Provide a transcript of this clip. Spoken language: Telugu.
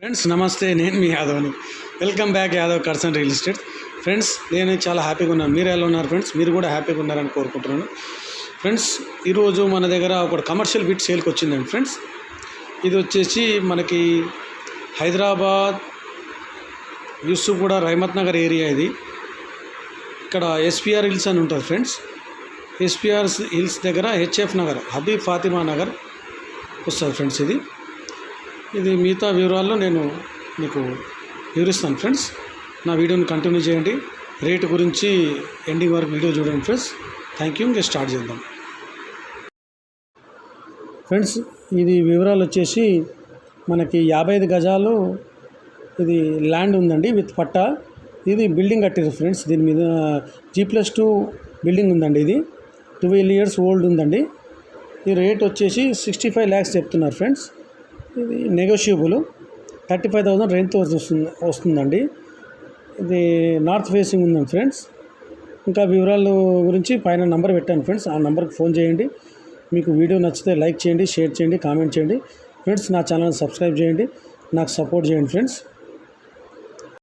ఫ్రెండ్స్ నమస్తే, నేను మీ యాదవ్ని. Welcome back Yadav cars and real estate. Friends నేను చాలా హ్యాపీగా ఉన్నాను. మీరు ఎలా ఉన్నారు ఫ్రెండ్స్? మీరు కూడా హ్యాపీగా ఉన్నారని కోరుకుంటున్నాను. ఫ్రెండ్స్ ఈరోజు మన దగ్గర ఒక కమర్షియల్ బిట్ సేల్కి వచ్చిందండి ఫ్రెండ్స్. ఇది వచ్చేసి మనకి హైదరాబాద్ యూసుఫ్గూడ రహమత్ నగర్ ఏరియా. ఇది ఇక్కడ ఎస్పీఆర్ హిల్స్ అని ఉంటుంది ఫ్రెండ్స్. ఎస్పీఆర్ హిల్స్ దగ్గర హెచ్ఎఫ్ నగర్, హబీబ్ ఫాతిమా నగర్ వస్తుంది ఫ్రెండ్స్. ఇది మిగతా వివరాల్లో నేను మీకు వివరిస్తాను ఫ్రెండ్స్. నా వీడియోని కంటిన్యూ చేయండి. రేటు గురించి ఎండింగ్ వరకు వీడియో చూడండి ఫ్రెండ్స్. Thank you. ఇంకా స్టార్ట్ చేద్దాం ఫ్రెండ్స్. ఇది వివరాలు వచ్చేసి మనకి 55 గజాలు ఇది ల్యాండ్ ఉందండి విత్ పట్టా. ఇది బిల్డింగ్ కట్టారు ఫ్రెండ్స్. దీని మీద G+2 బిల్డింగ్ ఉందండి. ఇది 12 years ఓల్డ్ ఉందండి. ఈ రేట్ వచ్చేసి 65 lakhs చెప్తున్నారు ఫ్రెండ్స్. ఇది నెగోషియబుల్. 35,000 రెంట్తో వస్తుందండి. ఇది నార్త్ ఫేసింగ్ ఉందండి ఫ్రెండ్స్. ఇంకా వివరాల గురించి పైన నంబర్ పెట్టాను ఫ్రెండ్స్. ఆ నెంబర్కి ఫోన్ చేయండి. మీకు వీడియో నచ్చితే లైక్ చేయండి, షేర్ చేయండి, కామెంట్ చేయండి ఫ్రెండ్స్. నా ఛానల్ సబ్స్క్రైబ్ చేయండి, నాకు సపోర్ట్ చేయండి ఫ్రెండ్స్.